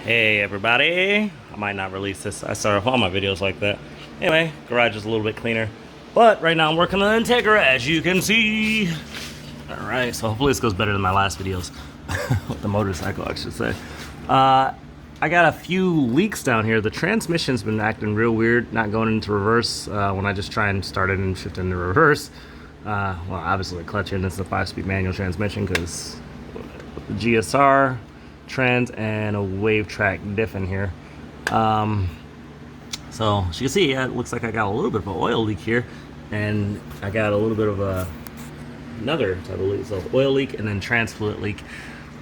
Hey everybody, I might not release this. I start off all my videos like that. Anyway, garage is a little bit cleaner. But right now I'm working on the Integra, as you can see. Alright, so hopefully this goes better than my last videos. With the motorcycle, I should say. I got a few leaks down here. The transmission's been acting real weird, not going into reverse when I just try and start it and shift into reverse. Well, obviously the clutch in is a 5-speed manual transmission because the GSR trans and a wave track diff in here. So as you can see, it looks like I got a little bit of an oil leak here, and I got a little bit of another type of leak, so oil leak and then trans fluid leak.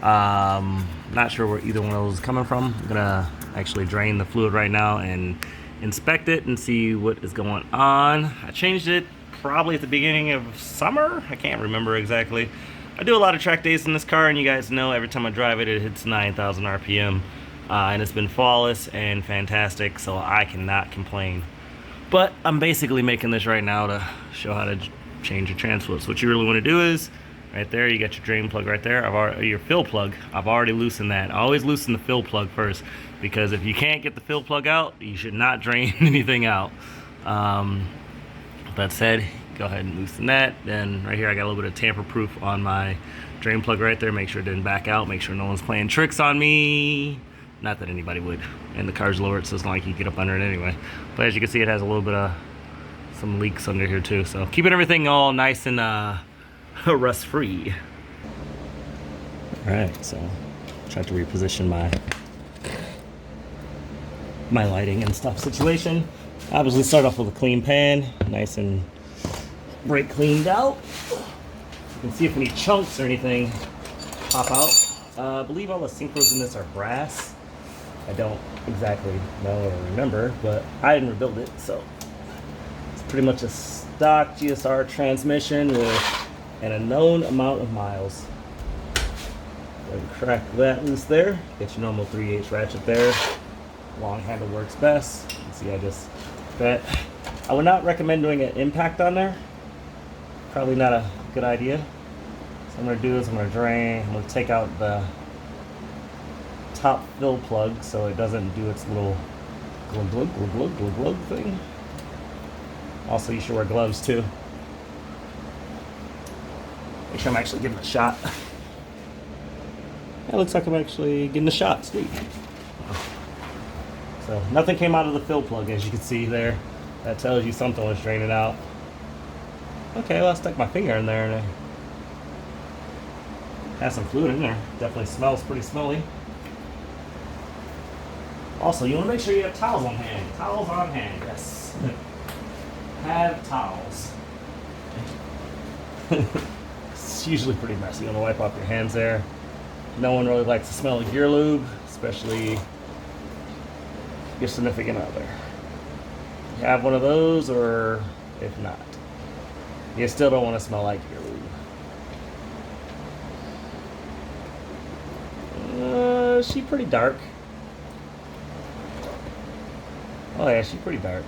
Not sure where either one of those is coming from. I'm gonna actually drain the fluid right now and inspect it and see what is going on. I changed it probably at the beginning of summer. I can't remember exactly. I do a lot of track days in this car, and you guys know every time I drive it, it hits 9,000 RPM. And it's been flawless and fantastic, so I cannot complain. But I'm basically making this right now to show how to change your trans fluid. So what you really want to do is, right there, you got your drain plug right there, your fill plug. I've already loosened that. I always loosen the fill plug first, because if you can't get the fill plug out, you should not drain anything out. That said, go ahead and loosen that. Then right here I got a little bit of tamper proof on my drain plug right there. Make sure it didn't back out. Make sure no one's playing tricks on me. Not that anybody would. And the car's lower, so it's not like you get up under it anyway. But as you can see, it has a little bit of some leaks under here too. So keeping everything all nice and rust free. All right, so try to reposition my lighting and stuff situation. Obviously start off with a clean pan, nice and brake cleaned out. You can see if any chunks or anything pop out. I believe all the synchros in this are brass. I don't exactly know or remember, but I didn't rebuild it, so it's pretty much a stock GSR transmission with an unknown amount of miles. Go ahead and crack that loose there. Get your normal 3/8 ratchet there. Long handle works best. You can see I just bet. I would not recommend doing an impact on there. Probably not a good idea. So I'm going to do is I'm going to drain. I'm going to take out the top fill plug so it doesn't do its little glug glug glug glug glug glug thing. Also, you should wear gloves too. Make sure I'm actually getting a shot. It looks like I'm actually getting a shot. Sweet. So nothing came out of the fill plug, as you can see there. That tells you something was draining out. Okay, well, I stuck my finger in there and it has some fluid in there. Definitely smells pretty smelly. Also, you want to make sure you have towels on hand. Towels on hand, yes. Have towels. It's usually pretty messy. You want to wipe off your hands there. No one really likes the smell of gear lube, especially your significant other. You have one of those, or if not, you still don't want to smell like gear lube. She's pretty dark. Oh yeah, she's pretty dark.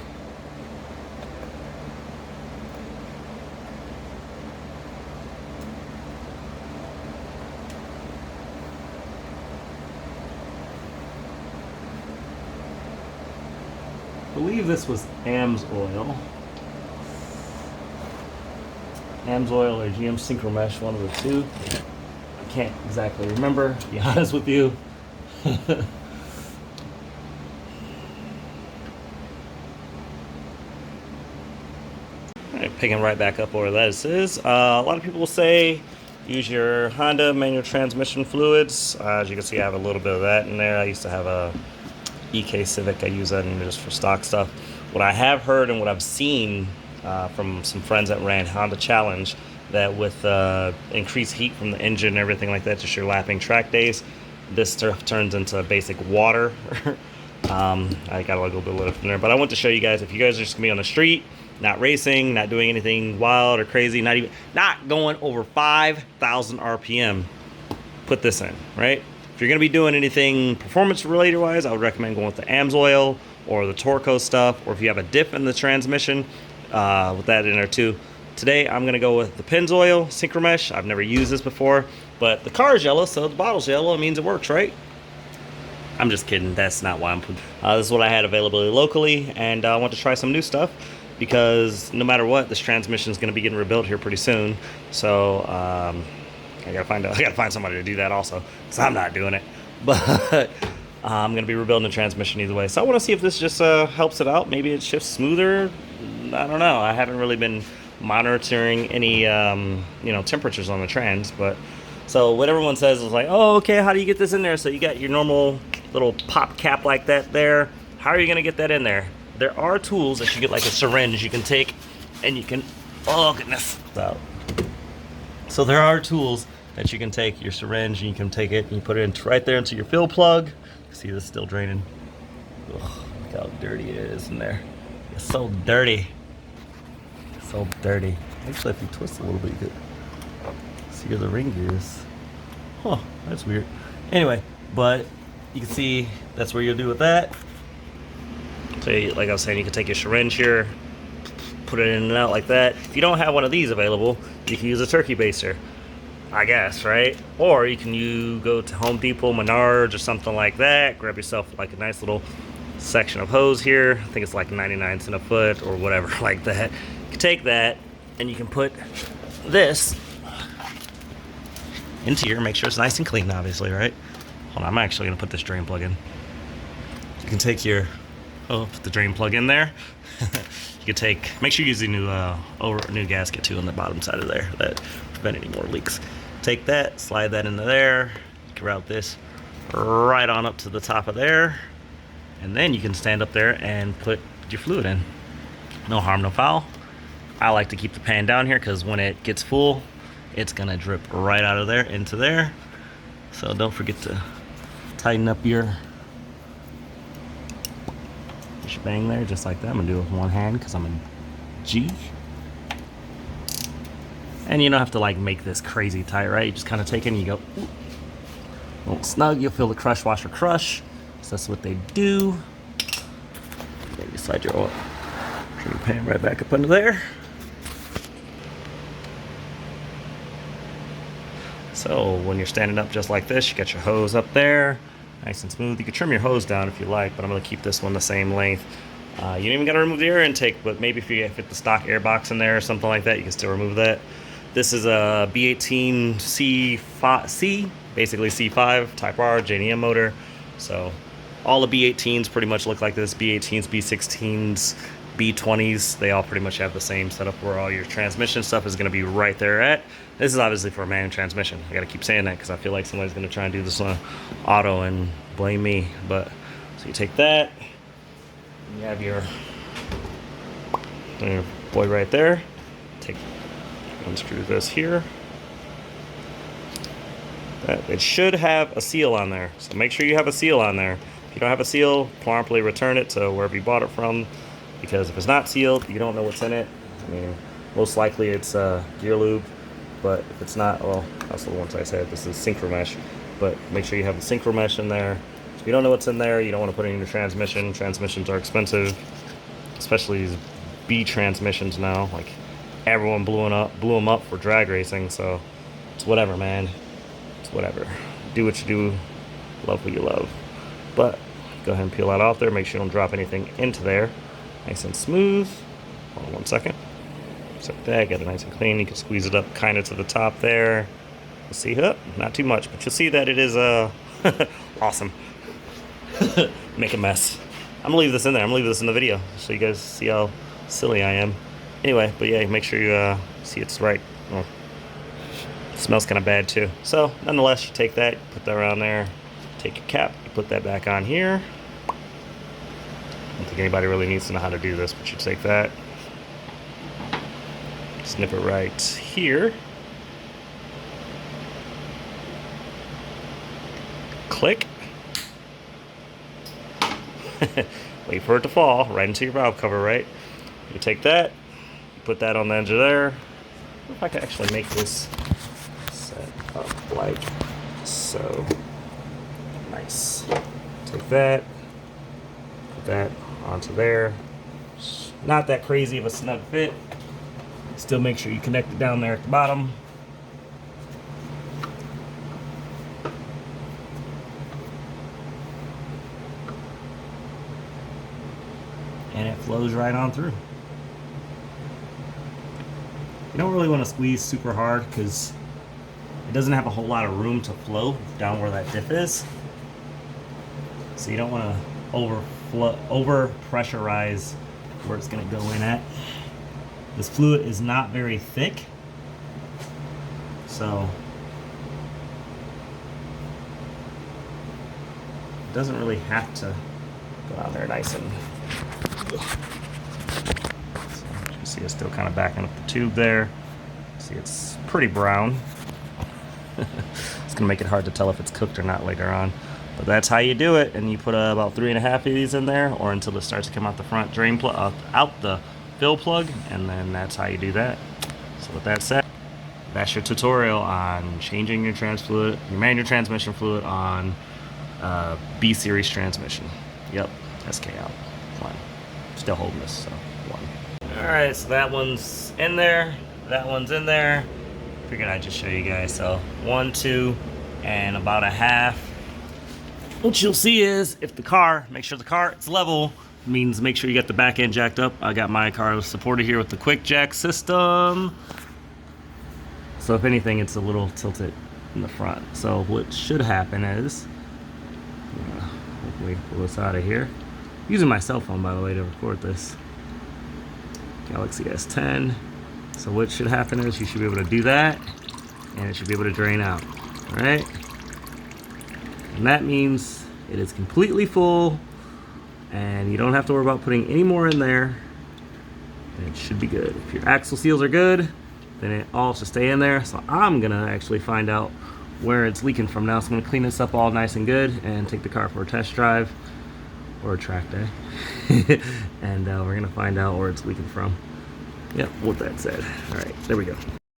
I believe this was AMS Oil. AMS Oil or GM synchromesh, one of the two. I can't exactly remember, to be honest with you. Alright, picking right back up where that is. A lot of people will say use your Honda manual transmission fluids. As you can see, I have a little bit of that in there. I used to have a EK Civic. I use that in just for stock stuff. What I have heard and what I've seen from some friends that ran Honda Challenge, that with increased heat from the engine and everything like that, just your lapping track days, this stuff turns into basic water. I got a little bit of lift in there, but I want to show you guys, if you guys are just gonna be on the street, not racing, not doing anything wild or crazy, not going over 5,000 RPM, put this in, right? If you're going to be doing anything performance related wise, I would recommend going with the AMS Oil or the Torco stuff, or if you have a dip in the transmission, with that in there too. Today I'm going to go with the Pennzoil synchromesh. I've never used this before, but the car is yellow, so the bottle's yellow. It means it works, right? I'm just kidding. That's not why I'm putting. This is what I had available locally, and I want to try some new stuff because no matter what, this transmission is going to be getting rebuilt here pretty soon. So I gotta find somebody to do that also, because I'm not doing it. But I'm gonna be rebuilding the transmission either way. So I want to see if this just helps it out. Maybe it shifts smoother. I don't know. I haven't really been monitoring any temperatures on the trans, but so what everyone says is like, oh, okay, how do you get this in there? So you got your normal little pop cap like that there. How are you gonna get that in there? There are tools that you get, like a syringe you can take, and you can, oh goodness, so there are tools that you can take your syringe and you can take it and you put it in right there into your fill plug. See, this is still draining. Ugh, look how dirty it is in there. It's so dirty. So dirty. Actually, if you twist a little bit, you could see where the ring gears. Huh, that's weird. Anyway, but you can see that's what you'll do with that. So, like I was saying, you can take your syringe here, put it in and out like that. If you don't have one of these available, you can use a turkey baster, I guess, right? Or you go to Home Depot, Menards, or something like that. Grab yourself like a nice little section of hose here. I think it's like 99 cents a foot or whatever like that. You can take that and you can put this into here. Make sure it's nice and clean, obviously, right? Hold on, I'm actually gonna put this drain plug in. You can take your, put the drain plug in there. You can make sure you use the new gasket too on the bottom side of there that prevent any more leaks. Take that, slide that into there. You can route this right on up to the top of there, and then you can stand up there and put your fluid in. No harm, no foul. I like to keep the pan down here because when it gets full, it's gonna drip right out of there into there. So don't forget to tighten up your shebang there, just like that. I'm gonna do it with one hand because I'm a G. And you don't have to like make this crazy tight, right? You just kind of take it and you go, ooh. Won't snug. You'll feel the crush washer crush. So that's what they do. Then you slide your oil, turn your pan right back up under there. So when you're standing up just like this, you got your hose up there, nice and smooth. You can trim your hose down if you like, but I'm gonna keep this one the same length. You don't even gotta remove the air intake, but maybe if you fit the stock air box in there or something like that, you can still remove that. This is a B18 C5, basically C5 Type R JDM motor. So all the B18s pretty much look like this. B18s, B16s, B20s, they all pretty much have the same setup where all your transmission stuff is gonna be right there at. This is obviously for a manual transmission. I gotta keep saying that because I feel like somebody's gonna try and do this on auto and blame me. But so you take that, you have your boy right there. Unscrew this here. It should have a seal on there, so make sure you have a seal on there. If you don't have a seal, promptly return it to wherever you bought it from, because if it's not sealed, you don't know what's in it. I mean, most likely it's gear lube, but if it's not, well, that's the ones I said. This is synchromesh, but make sure you have the synchromesh in there. If you don't know what's in there, you don't want to put it in your transmission. Transmissions are expensive, especially these B transmissions now. Like, everyone blew them up for drag racing, so it's whatever, man. It's whatever. Do what you do, love what you love. But go ahead and peel that off there. Make sure you don't drop anything into there. Nice and smooth. Hold on 1 second. Just like that, get it nice and clean. You can squeeze it up kind of to the top there. You'll see, not too much, but you'll see that it is awesome. Make a mess. I'm gonna leave this in there. I'm gonna leave this in the video so you guys see how silly I am. Anyway, but yeah, make sure you see it's right. Oh, it smells kind of bad too. So nonetheless, you take that, put that around there, take your cap, you put that back on here. I don't think anybody really needs to know how to do this, but you take that, snip it right here, click, wait for it to fall right into your valve cover, right? You take that, put that on the edge of there. I wonder if I could actually make this set up like so. Nice. Take that, put that onto there. Not that crazy of a snug fit. Still make sure you connect it down there at the bottom. and it flows right on through. You don't really want to squeeze super hard because it doesn't have a whole lot of room to flow down where that dip is. So you don't want to over pressurize where it's going to go in at. This fluid is not very thick, so it doesn't really have to go out there nice and. So you see it's still kind of backing up the tube there. See, it's pretty brown. It's gonna make it hard to tell if it's cooked or not later on. But that's how you do it, and you put about 3.5 of these in there, or until it starts to come out the front drain plug, out the fill plug, and then that's how you do that. So with that said, that's your tutorial on changing your manual transmission fluid on B series transmission. Yep, SK out. One. Still holding this, so one. All right, so that one's in there. That one's in there. Figured I'd just show you guys. So 1, 2, and about a half. What you'll see is if the car, make sure the car is level, means make sure you get the back end jacked up. I got my car supported here with the quick jack system. So if anything, it's a little tilted in the front. So what should happen is, hopefully pull this out of here. Using my cell phone, by the way, to record this. Galaxy S10. So what should happen is you should be able to do that, and it should be able to drain out, all right? And that means it is completely full, and you don't have to worry about putting any more in there, and it should be good. If your axle seals are good, then it all should stay in there. So I'm gonna actually find out where it's leaking from now. So I'm gonna clean this up all nice and good and take the car for a test drive or a track day. And we're gonna find out where it's leaking from. Yep, with that said. All right, there we go.